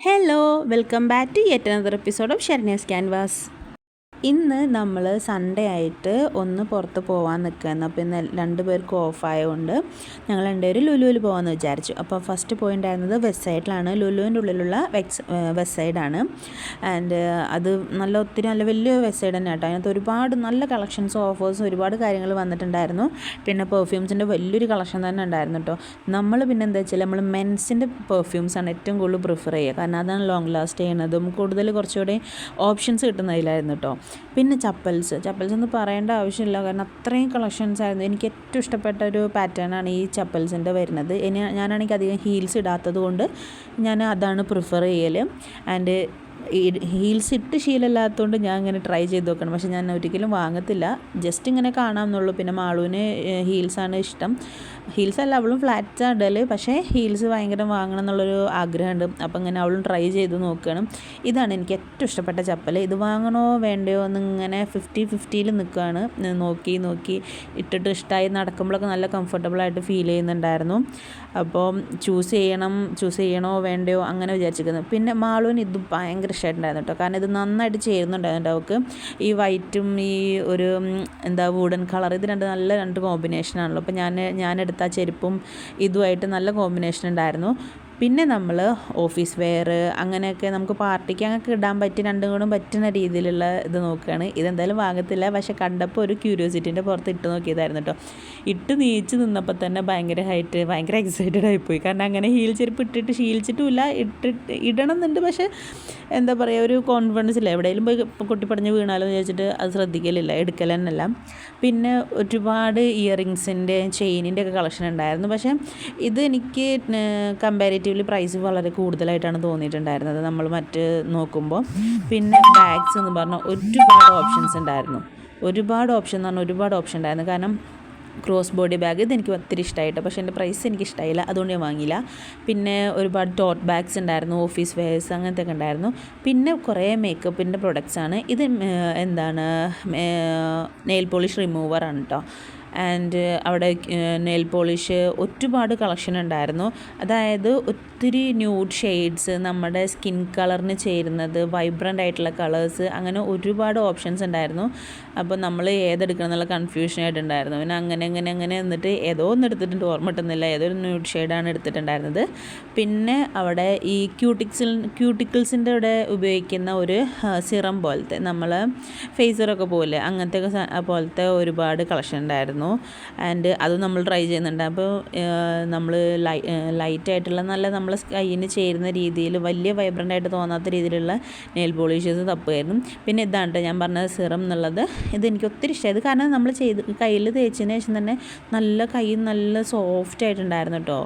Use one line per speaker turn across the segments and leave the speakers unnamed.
Hello, welcome back to yet another episode of Sherniya's canvas. ഇന്ന് നമ്മൾ Sunday ആയിട്ട് ഒന്ന് പുറത്ത് പോകാൻ നിൽക്കുകയാണ്. അപ്പോൾ ഇന്ന് രണ്ടുപേർക്കും ഓഫായതുകൊണ്ട് ഞങ്ങൾ രണ്ടുപേരും ലുലുവിൽ പോകാമെന്ന് വിചാരിച്ചു. അപ്പോൾ ഫസ്റ്റ് പോയിൻ്റായിരുന്നത് വെസ്റ്റ് സൈഡിലാണ്. ലുലുവിൻ്റെ ഉള്ളിലുള്ള വെസ്റ്റ് സൈഡാണ്. ആൻഡ് അത് ഒത്തിരി നല്ല വലിയ വെസ്റ്റ് സൈഡ് തന്നെ കേട്ടോ. അതിനകത്ത് ഒരുപാട് നല്ല കളക്ഷൻസും ഓഫേഴ്സും ഒരുപാട് കാര്യങ്ങൾ വന്നിട്ടുണ്ടായിരുന്നു. പിന്നെ പെർഫ്യൂംസിൻ്റെ വലിയൊരു കളക്ഷൻ തന്നെ ഉണ്ടായിരുന്നു കേട്ടോ. നമ്മൾ പിന്നെ എന്താ വെച്ചാൽ നമ്മൾ മെൻസിൻ്റെ പെർഫ്യൂംസാണ് ഏറ്റവും കൂടുതൽ പ്രിഫർ ചെയ്യുക. കാരണം അതാണ് ലോങ് ലാസ്റ്റ് ചെയ്യുന്നതും കൂടുതൽ കുറച്ചുകൂടി ഓപ്ഷൻസ് കിട്ടുന്നതിലായിരുന്നു കേട്ടോ. പിന്നെ ചപ്പൽസ് എന്ന് പറയേണ്ട ആവശ്യമില്ല, കാരണം അത്രയും കളക്ഷൻസ് ആയിരുന്നു. എനിക്ക് ഏറ്റവും ഇഷ്ടപ്പെട്ട ഒരു പാറ്റേണാണ് ഈ ചപ്പൽസിൻ്റെ വരുന്നത്. ഞാനാണെങ്കിൽ അധികം ഹീൽസ് ഇടാത്തത് കൊണ്ട് ഞാൻ അതാണ് പ്രിഫർ ചെയ്യൽ. ആൻഡ് ഹീൽസ് ഇട്ട് ശീലമില്ലാത്തതുകൊണ്ട് ഞാൻ ഇങ്ങനെ ട്രൈ ചെയ്ത് നോക്കണം. പക്ഷേ ഞാൻ ഒരിക്കലും വാങ്ങത്തില്ല, ജസ്റ്റ് ഇങ്ങനെ കാണാമെന്നുള്ളൂ. പിന്നെ മാളുവിന് ഹീൽസാണ് ഇഷ്ടം. ഹീൽസ് അല്ല, അവളും ഫ്ലാറ്റ്സാണ് ഇടൽ, പക്ഷേ ഹീൽസ് ഭയങ്കര വാങ്ങണം എന്നുള്ളൊരു ആഗ്രഹമുണ്ട്. അപ്പോൾ ഇങ്ങനെ അവളും ട്രൈ ചെയ്ത് നോക്കുകയാണ്. ഇതാണ് എനിക്ക് ഏറ്റവും ഇഷ്ടപ്പെട്ട ചപ്പൽ. ഇത് വാങ്ങണോ വേണ്ടയോ എന്നിങ്ങനെ 50-50 നിൽക്കുകയാണ്. നോക്കി ഇട്ടിട്ട് ഇഷ്ടമായി നടക്കുമ്പോഴൊക്കെ നല്ല കംഫർട്ടബിളായിട്ട് ഫീൽ ചെയ്യുന്നുണ്ടായിരുന്നു. അപ്പോൾ ചൂസ് ചെയ്യണോ വേണ്ടയോ അങ്ങനെ വിചാരിച്ചിരിക്കുന്നത്. പിന്നെ മാളുവിന് ഇത് ഭയങ്കര ഇഷ്ടമായിട്ടുണ്ടായിരുന്നു കേട്ടോ, കാരണം ഇത് നന്നായിട്ട് ചേരുന്നുണ്ടായിരുന്നു അവൾക്ക്. ഈ വൈറ്റും ഈ ഒരു വുഡൻ കളർ, ഇത് രണ്ട് കോമ്പിനേഷനാണല്ലോ. അപ്പോൾ ഞാൻ എടുത്ത ചെരുപ്പും ഇതുമായിട്ട് നല്ല കോമ്പിനേഷൻ ഉണ്ടായിരുന്നു. പിന്നെ നമ്മൾ ഓഫീസ് വെയർ അങ്ങനെയൊക്കെ നമുക്ക് പാർട്ടിക്ക് അങ്ങനെയൊക്കെ ഇടാൻ പറ്റി രണ്ടും കൂടെ പറ്റുന്ന രീതിയിലുള്ള ഇത് നോക്കുകയാണ്. ഇതെന്തായാലും വാങ്ങത്തില്ല, പക്ഷെ കണ്ടപ്പോൾ ഒരു ക്യൂരിയോസിറ്റീൻ്റെ പുറത്ത് ഇട്ട് നോക്കിയതായിരുന്നു കേട്ടോ. ഇട്ട് നീച്ച് നിന്നപ്പോൾ തന്നെ ഭയങ്കര എക്സൈറ്റഡ് ആയിപ്പോയി. കാരണം അങ്ങനെ ഹീൽ ചെരുപ്പ് ഇട്ടിട്ട് ശീലിച്ചിട്ടുമില്ല, ഇടണം എന്നുണ്ട്, പക്ഷേ എന്താ പറയുക, ഒരു കോൺഫിഡൻസ് ഇല്ല. എവിടെയെങ്കിലും പോയി കൊട്ടിപ്പടഞ്ഞ് വീണാലോ എന്ന് വിചാരിച്ചിട്ട് അത് ശ്രദ്ധിക്കലില്ല, എടുക്കൽ തന്നെയല്ല. പിന്നെ ഒരുപാട് ഇയറിങ്സിൻ്റെ ചെയിനിൻ്റെ ഒക്കെ കളക്ഷൻ ഉണ്ടായിരുന്നു. പക്ഷേ ഇത് എനിക്ക് കമ്പാരിറ്റീവ്ലി പ്രൈസ് വളരെ കൂടുതലായിട്ടാണ് തോന്നിയിട്ടുണ്ടായിരുന്നത് നമ്മൾ മറ്റ് നോക്കുമ്പോൾ. പിന്നെ ബാഗ്സ് എന്ന് പറഞ്ഞാൽ ഒരുപാട് ഓപ്ഷൻസ് ഉണ്ടായിരുന്നു. ഒരുപാട് ഓപ്ഷൻ ഉണ്ടായിരുന്നു. കാരണം ക്രോസ് ബോഡി ബാഗ് ഇതെനിക്ക് ഒത്തിരി ഇഷ്ടമായിട്ട്, പക്ഷേ എൻ്റെ പ്രൈസ് എനിക്ക് ഇഷ്ടമായില്ല, അതുകൊണ്ട് ഞാൻ വാങ്ങിയില്ല. പിന്നെ ഒരുപാട് ടോട്ട് ബാഗ്സ് ഉണ്ടായിരുന്നു, ഓഫീസ് വെയർസ് അങ്ങനത്തെ ഒക്കെ ഉണ്ടായിരുന്നു. പിന്നെ കുറേ മേക്കപ്പിൻ്റെ പ്രൊഡക്ട്സാണ്. ഇത് നെയിൽ പോളിഷ് റിമൂവറാണ് കേട്ടോ. ആൻഡ് അവിടെ നെയിൽ പോളിഷ് ഒരുപാട് കളക്ഷൻ ഉണ്ടായിരുന്നു. അതായത് ഒത്തിരി ന്യൂഡ് ഷെയ്ഡ്സ്, നമ്മുടെ സ്കിൻ കളറിന് ചേരുന്നത്, വൈബ്രൻ്റ് ആയിട്ടുള്ള കളേഴ്സ്, അങ്ങനെ ഒരുപാട് ഓപ്ഷൻസ് ഉണ്ടായിരുന്നു. അപ്പോൾ നമ്മൾ ഏതെടുക്കണം എന്നുള്ള കൺഫ്യൂഷനായിട്ടുണ്ടായിരുന്നു. പിന്നെ അങ്ങനെ എന്നിട്ട് ഏതോ ഒന്ന് എടുത്തിട്ടുണ്ട്, ഓർമ്മ കിട്ടുന്നില്ല, ഏതൊരു ന്യൂഡ് ഷെയ്ഡാണ് എടുത്തിട്ടുണ്ടായിരുന്നത്. പിന്നെ അവിടെ ഈ ക്യൂട്ടിക്കിൾസിൻ്റെ അവിടെ ഉപയോഗിക്കുന്ന ഒരു സിറം പോലത്തെ, നമ്മൾ ഫേസറൊക്കെ പോലെ അങ്ങനത്തെ പോലത്തെ ഒരുപാട് കളക്ഷൻ ഉണ്ടായിരുന്നു. ആൻഡ് അത് നമ്മൾ ട്രൈ ചെയ്യുന്നുണ്ട്. അപ്പോൾ നമ്മൾ ലൈറ്റായിട്ടുള്ള നമ്മൾ കയ്യിന് ചേരുന്ന രീതിയിൽ വലിയ വൈബ്രൻ്റ് ആയിട്ട് തോന്നാത്ത രീതിയിലുള്ള നെയിൽ പോളിഷേഴ്സ് തപ്പുമായിരുന്നു. പിന്നെ ഇതാണ് ഞാൻ പറഞ്ഞത് സിറം എന്നുള്ളത്. ഇതെനിക്ക് ഒത്തിരി ഇഷ്ടമായത്, കാരണം നമ്മൾ കയ്യിൽ തേച്ചതിന് ശേഷം തന്നെ നല്ല സോഫ്റ്റ് ആയിട്ടുണ്ടായിരുന്നു കേട്ടോ.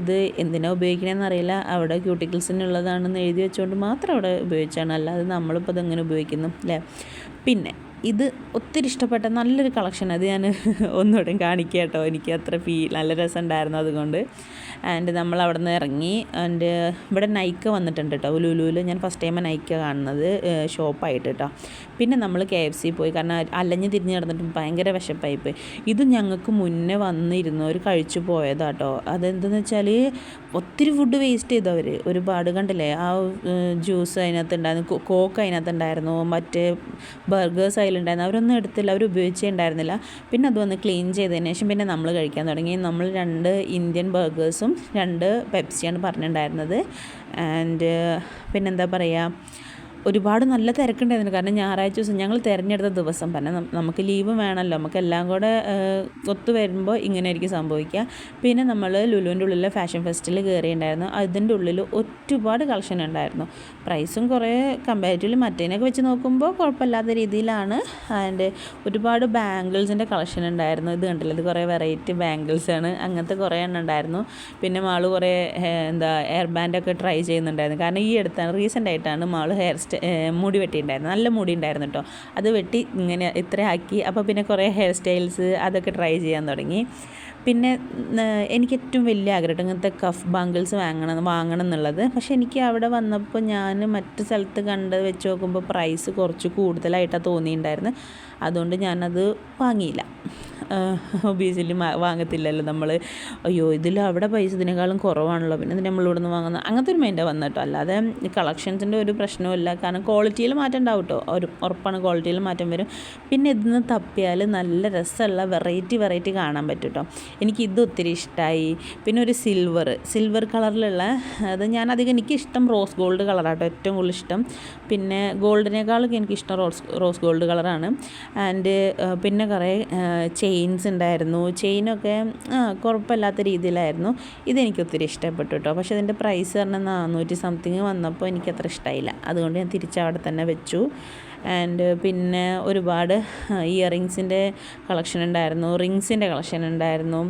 ഇത് എന്തിനാണ് ഉപയോഗിക്കണമെന്ന് അറിയില്ല, അവിടെ ക്യൂട്ടിക്കിൾസിനുള്ളതാണെന്ന് എഴുതി വെച്ചുകൊണ്ട് മാത്രം അവിടെ ഉപയോഗിച്ചാണ്, അല്ലാതെ നമ്മളിപ്പോൾ അതെങ്ങനെ ഉപയോഗിക്കുന്നു അല്ലേ. പിന്നെ ഇത് ഒത്തിരി ഇഷ്ടപ്പെട്ട നല്ലൊരു കളക്ഷൻ, അത് ഞാൻ ഒന്നുകൂടെ കാണിക്കുക കേട്ടോ. എനിക്ക് അത്ര നല്ല രസമുണ്ടായിരുന്നു അതുകൊണ്ട്. ആൻഡ് നമ്മൾ അവിടെ നിന്ന് ഇറങ്ങി. ആൻഡ് ഇവിടെ നൈക്ക വന്നിട്ടുണ്ട് കേട്ടോ ലുലുവിൽ. ഞാൻ ഫസ്റ്റ് ടൈമാണ് നൈക്ക കാണുന്നത് ഷോപ്പായിട്ട് കേട്ടോ. പിന്നെ നമ്മൾ KFC പോയി, കാരണം അലഞ്ഞ് തിരിഞ്ഞ് നടന്നിട്ട് ഭയങ്കര വിശപ്പായിപ്പോയി. ഇത് ഞങ്ങൾക്ക് മുന്നേ വന്നിരുന്നവർ കഴിച്ചു പോയതാട്ടോ. അതെന്തെന്ന് വെച്ചാൽ ഒത്തിരി ഫുഡ് വേസ്റ്റ് ചെയ്തവർ ഒരുപാട്, കണ്ടില്ലേ, ആ ജ്യൂസ് അതിനകത്തുണ്ടായിരുന്നു, കോക്ക് അതിനകത്തുണ്ടായിരുന്നു, മറ്റേ ബർഗേഴ്സ് അതിലുണ്ടായിരുന്നു. അവരൊന്നും എടുത്തില്ല, അവർ ഉപയോഗിച്ചേ ഉണ്ടായിരുന്നില്ല. പിന്നെ അത് വന്ന് ക്ലീൻ ചെയ്തതിന് ശേഷം പിന്നെ നമ്മൾ കഴിക്കാൻ തുടങ്ങി. നമ്മൾ 2 ഇന്ത്യൻ ബർഗേഴ്സും 2 പെപ്സിയാണ് പറഞ്ഞിട്ടുണ്ടായിരുന്നത്. ആൻഡ് പിന്നെന്താ പറയുക, ഒരുപാട് നല്ല തിരക്കുണ്ടായിരുന്നു. കാരണം ഞായറാഴ്ച ദിവസം ഞങ്ങൾ തിരഞ്ഞെടുത്ത ദിവസം പറഞ്ഞാൽ നമുക്ക് ലീവ് വേണമല്ലോ, നമുക്ക് എല്ലാം കൂടെ ഒത്തു വരുമ്പോൾ ഇങ്ങനെയായിരിക്കും സംഭവിക്കുക. പിന്നെ നമ്മൾ ലുലുവിൻ്റെ ഉള്ളിലെ ഫാഷൻ ഫെസ്റ്റിൽ കയറിയിട്ടുണ്ടായിരുന്നു. അതിൻ്റെ ഉള്ളിൽ ഒരുപാട് കളക്ഷൻ ഉണ്ടായിരുന്നു. പ്രൈസും കുറേ കമ്പാരിറ്റീവ്ലി മറ്റേനൊക്കെ വെച്ച് നോക്കുമ്പോൾ കുഴപ്പമില്ലാത്ത രീതിയിലാണ്. ആൻഡ് ഒരുപാട് ബാംഗിൾസിൻ്റെ കളക്ഷൻ ഉണ്ടായിരുന്നു. ഇത് കണ്ടില്ല, ഇത് കുറേ വെറൈറ്റി ബാംഗിൾസാണ്, അങ്ങനത്തെ കുറേ എണ്ണം ഉണ്ടായിരുന്നു. പിന്നെ മാള് കുറേ എയർ ബാൻഡൊക്കെ ട്രൈ ചെയ്യുന്നുണ്ടായിരുന്നു. കാരണം ഈ അടുത്താണ് റീസെൻ്റ് ആയിട്ടാണ് മാള് ഹെയർ മുടി വെട്ടിയിട്ടുണ്ടായിരുന്നു, നല്ല മുടി ഉണ്ടായിരുന്നു കേട്ടോ. അത് വെട്ടി ഇങ്ങനെ ഇത്ര ആക്കി. അപ്പോൾ പിന്നെ കുറേ ഹെയർ സ്റ്റൈൽസ് അതൊക്കെ ട്രൈ ചെയ്യാൻ തുടങ്ങി. പിന്നെ എനിക്ക് ഏറ്റവും വലിയ ആഗ്രഹം ഇങ്ങനത്തെ കഫ് ബാങ്കിൾസ് വാങ്ങണം എന്നുള്ളത്. പക്ഷേ എനിക്ക് അവിടെ വന്നപ്പോൾ ഞാൻ മറ്റു സ്ഥലത്ത് കണ്ടത് വെച്ച് നോക്കുമ്പോൾ പ്രൈസ് കുറച്ച് കൂടുതലായിട്ടാണ് തോന്നിയിട്ടുണ്ടായിരുന്നു. അതുകൊണ്ട് ഞാനത് വാങ്ങിയില്ല. ഒബിയസ്ലി വാങ്ങത്തില്ലല്ലോ നമ്മൾ. അയ്യോ ഇതിൽ അവിടെ പൈസ ഇതിനേക്കാളും കുറവാണല്ലോ, പിന്നെ ഇത് നമ്മളിവിടെ നിന്ന് വാങ്ങുന്നത്, അങ്ങനത്തെ ഒരു മൈൻഡാണ് വന്നത് കേട്ടോ. അല്ലാതെ കളക്ഷൻസിൻ്റെ ഒരു പ്രശ്നമില്ല. കാരണം ക്വാളിറ്റിയിൽ മാറ്റം ഉണ്ടാവും കേട്ടോ, ഉറപ്പാണ് ക്വാളിറ്റിയിൽ മാറ്റം വരും. പിന്നെ ഇതിന്ന് തപ്പിയാൽ നല്ല രസമുള്ള വെറൈറ്റി കാണാൻ പറ്റും കേട്ടോ. എനിക്കിത് ഒത്തിരി ഇഷ്ടമായി. പിന്നെ ഒരു സിൽവർ കളറിലുള്ള അത് എനിക്കിഷ്ടം റോസ് ഗോൾഡ് കളറാട്ടോ ഏറ്റവും കൂടുതൽ ഇഷ്ടം. പിന്നെ ഗോൾഡിനേക്കാളൊക്കെ എനിക്കിഷ്ടം റോസ് ഗോൾഡ് കളറാണ്. ആൻഡ് പിന്നെ കുറേ ചെയിൻസ് ഉണ്ടായിരുന്നു. ചെയിനൊക്കെ കുഴപ്പമില്ലാത്ത രീതിയിലായിരുന്നു. ഇതെനിക്ക് ഒത്തിരി ഇഷ്ടപ്പെട്ടു കേട്ടോ. പക്ഷേ ഇതിൻ്റെ പ്രൈസ് പറഞ്ഞാൽ 400 സംതിങ് വന്നപ്പോൾ എനിക്കത്ര ഇഷ്ടമായില്ല. അതുകൊണ്ട് ഞാൻ തിരിച്ചവിടെ തന്നെ വെച്ചു. ആൻഡ് പിന്നെ ഒരുപാട് ഇയറിങ്സിൻ്റെ കളക്ഷൻ ഉണ്ടായിരുന്നു, റിങ്സിൻ്റെ കളക്ഷൻ ഉണ്ടായിരുന്നു.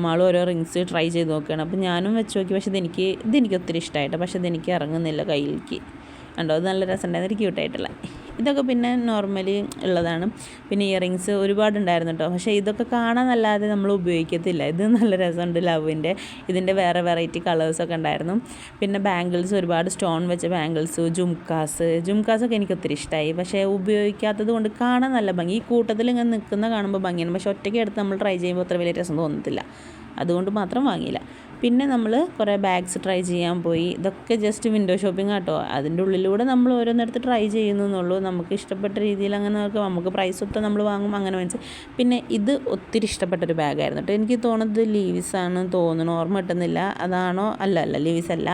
മാളും ഓരോ റിങ്സ് ട്രൈ ചെയ്ത് നോക്കുകയാണ്. അപ്പോൾ ഞാനും വെച്ച് നോക്കി. പക്ഷേ ഇതെനിക്ക് ഒത്തിരി ഇഷ്ടമായിട്ട്, പക്ഷേ ഇതെനിക്ക് ഇറങ്ങുന്നില്ല കയ്യിലേക്ക്. കണ്ടോ, അത് നല്ല രസമുണ്ടായിരുന്നു, എനിക്ക് ക്യൂട്ടായിട്ടുള്ള. ഇതൊക്കെ പിന്നെ നോർമലി ഉള്ളതാണ്. പിന്നെ ഇയറിങ്സ് ഒരുപാടുണ്ടായിരുന്നു കേട്ടോ. പക്ഷേ ഇതൊക്കെ കാണാനല്ലാതെ നമ്മൾ ഉപയോഗിക്കത്തില്ല. ഇത് നല്ല രസമുണ്ട്, ലവിൻ്റെ. ഇതിൻ്റെ വേറെ വെറൈറ്റി കളേഴ്സൊക്കെ ഉണ്ടായിരുന്നു. പിന്നെ ബാംഗിൾസ്, ഒരുപാട് സ്റ്റോൺ വെച്ച ബാംഗിൾസ്, ജുംക്കാസൊക്കെ എനിക്ക് ഒത്തിരി ഇഷ്ടമായി. പക്ഷേ ഉപയോഗിക്കാത്തത് കൊണ്ട് കാണാൻ നല്ല ഭംഗി. ഈ കൂട്ടത്തിൽ ഇങ്ങനെ നിൽക്കുന്ന കാണുമ്പോൾ ഭംഗിയാണ്. പക്ഷേ ഒറ്റയ്ക്ക് എടുത്ത് നമ്മൾ ട്രൈ ചെയ്യുമ്പോൾ അത്ര വലിയ രസം തോന്നത്തില്ല. അതുകൊണ്ട് മാത്രം വാങ്ങിയില്ല. പിന്നെ നമ്മൾ കുറേ ബാഗ്സ് ട്രൈ ചെയ്യാൻ പോയി. ഇതൊക്കെ ജസ്റ്റ് വിൻഡോ ഷോപ്പിംഗ് ആട്ടോ. അതിൻ്റെ ഉള്ളിലൂടെ നമ്മൾ ഓരോന്നിടത്ത് ട്രൈ ചെയ്യുന്നുള്ളൂ. നമുക്ക് ഇഷ്ടപ്പെട്ട രീതിയിൽ അങ്ങനെ നമുക്ക് പ്രൈസ് ഒത്ത നമ്മൾ വാങ്ങും, അങ്ങനെ മനസ്സിൽ. പിന്നെ ഇത് ഒത്തിരി ഇഷ്ടപ്പെട്ടൊരു ബാഗായിരുന്നു കേട്ടോ. എനിക്ക് തോന്നുന്നത് ലീവിസാണെന്ന് തോന്നുന്നു, ഓർമ്മ കിട്ടുന്നില്ല. അതാണോ? അല്ല ലീവിസ് അല്ല.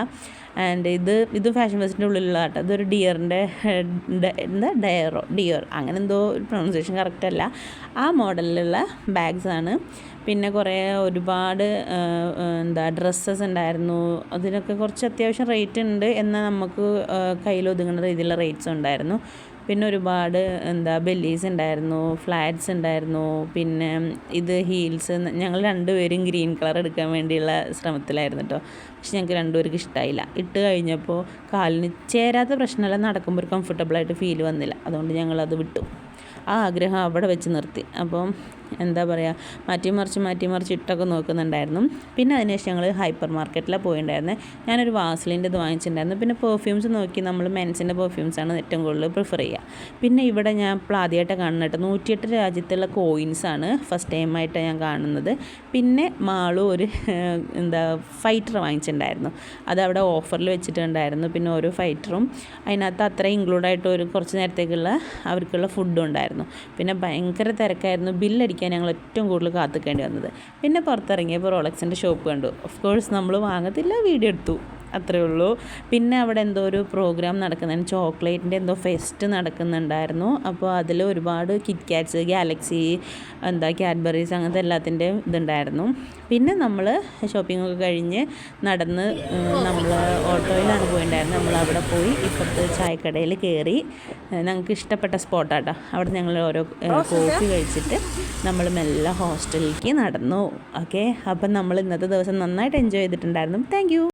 ആൻഡ് ഇത് ഫാഷൻ ഫെസ്റ്റിൻ്റെ ഉള്ളിലുള്ള കേട്ടോ. ഇതൊരു ഡിയറിൻ്റെ ഡിയർ അങ്ങനെ എന്തോ പ്രൊണൗൺസിയേഷൻ കറക്റ്റല്ല. ആ മോഡലിലുള്ള ബാഗ്സാണ്. പിന്നെ ഒരുപാട് ഡ്രസ്സസ് ഉണ്ടായിരുന്നു. അതിനൊക്കെ കുറച്ച് അത്യാവശ്യം റേറ്റ് ഉണ്ട്, എന്നാൽ നമുക്ക് കയ്യിലൊതുങ്ങുന്ന രീതിയിലുള്ള റേറ്റ്സ് ഉണ്ടായിരുന്നു. പിന്നെ ഒരുപാട് ബെല്ലീസ് ഉണ്ടായിരുന്നു, ഫ്ലാറ്റ്സ് ഉണ്ടായിരുന്നു. പിന്നെ ഇത് ഹീൽസ്. ഞങ്ങൾ രണ്ടുപേരും ഗ്രീൻ കളർ എടുക്കാൻ വേണ്ടിയുള്ള ശ്രമത്തിലായിരുന്നു കേട്ടോ. പക്ഷെ ഞങ്ങൾക്ക് രണ്ടുപേർക്ക് ഇഷ്ടമായില്ല. ഇട്ട് കഴിഞ്ഞപ്പോൾ കാലിന് ചേരാത്ത പ്രശ്നമല്ല, നടക്കുമ്പോൾ ഒരു കംഫർട്ടബിളായിട്ട് ഫീൽ വന്നില്ല. അതുകൊണ്ട് ഞങ്ങളത് വിട്ടു. ആ ആഗ്രഹം അവിടെ വെച്ച് നിർത്തി. അപ്പം മാറ്റി മറിച്ച് ഇട്ടൊക്കെ നോക്കുന്നുണ്ടായിരുന്നു. പിന്നെ അതിനുശേഷം ഞങ്ങൾ ഹൈപ്പർ മാർക്കറ്റിലാണ് പോയിട്ടുണ്ടായിരുന്നത്. ഞാനൊരു വാസലിൻ്റെ ഇത് വാങ്ങിച്ചിട്ടുണ്ടായിരുന്നു. പിന്നെ പെർഫ്യൂംസ് നോക്കി നമ്മൾ മെൻസിൻ്റെ പെർഫ്യൂംസാണ് ഏറ്റവും കൂടുതൽ പ്രിഫർ ചെയ്യുക. പിന്നെ ഇവിടെ ഞാൻ ഇപ്പോൾ ആദ്യമായിട്ട് കാണുന്നത് 108 രാജ്യത്തുള്ള കോയിൻസാണ് ഫസ്റ്റ് ടൈമായിട്ട് ഞാൻ കാണുന്നത്. പിന്നെ മാളും ഒരു ഫൈറ്റർ വാങ്ങിച്ചിട്ടുണ്ടായിരുന്നു. അതവിടെ ഓഫറിൽ വെച്ചിട്ടുണ്ടായിരുന്നു. പിന്നെ ഓരോ ഫൈറ്ററും അതിനകത്ത് അത്ര ഇൻക്ലൂഡായിട്ട് കുറച്ച് നേരത്തേക്കുള്ള അവർക്കുള്ള ഫുഡും ഉണ്ടായിരുന്നു. പിന്നെ ഭയങ്കര തിരക്കായിരുന്നു. ബില്ലടിക്കാൻ ഞങ്ങൾ ഏറ്റവും കൂടുതൽ കാത്തിക്കേണ്ടി വന്നത്. പിന്നെ പുറത്തിറങ്ങിയപ്പോൾ റോളക്സിൻ്റെ ഷോപ്പ് കണ്ടു. ഓഫ് കോഴ്സ് നമ്മൾ വാങ്ങത്തില്ല, വീഡിയോ എടുത്തു, അത്രേ ഉള്ളൂ. പിന്നെ അവിടെ എന്തോ ഒരു പ്രോഗ്രാം നടക്കുന്നുണ്ട്, ചോക്ലേറ്റിൻ്റെ എന്തോ ഫെസ്റ്റ് നടക്കുന്നുണ്ടായിരുന്നു. അപ്പോൾ അതിൽ ഒരുപാട് കിറ്റ്കാറ്റ്സ്, ഗാലക്സി, ക്യാഡ്ബറീസ്, അങ്ങനത്തെ എല്ലാത്തിൻ്റെ ഇതുണ്ടായിരുന്നു. പിന്നെ നമ്മൾ ഷോപ്പിംഗൊക്കെ കഴിഞ്ഞ് നടന്ന് നമ്മൾ ഓട്ടോയിലാണ് പോയിട്ടുണ്ടായിരുന്നത്. നമ്മളവിടെ പോയി ഇപ്പുറത്ത് ചായക്കടയിൽ കയറി. ഞങ്ങൾക്ക് ഇഷ്ടപ്പെട്ട സ്പോട്ടാട്ടോ. അവിടെ ഞങ്ങൾ ഓരോ കോഫി കഴിച്ചിട്ട് നമ്മൾ മെല്ലെ ഹോസ്റ്റലിലേക്ക് നടന്നു. ഓക്കെ, അപ്പം നമ്മൾ ഇന്നത്തെ ദിവസം നന്നായിട്ട് എൻജോയ് ചെയ്തിട്ടുണ്ടായിരുന്നു. Thank you.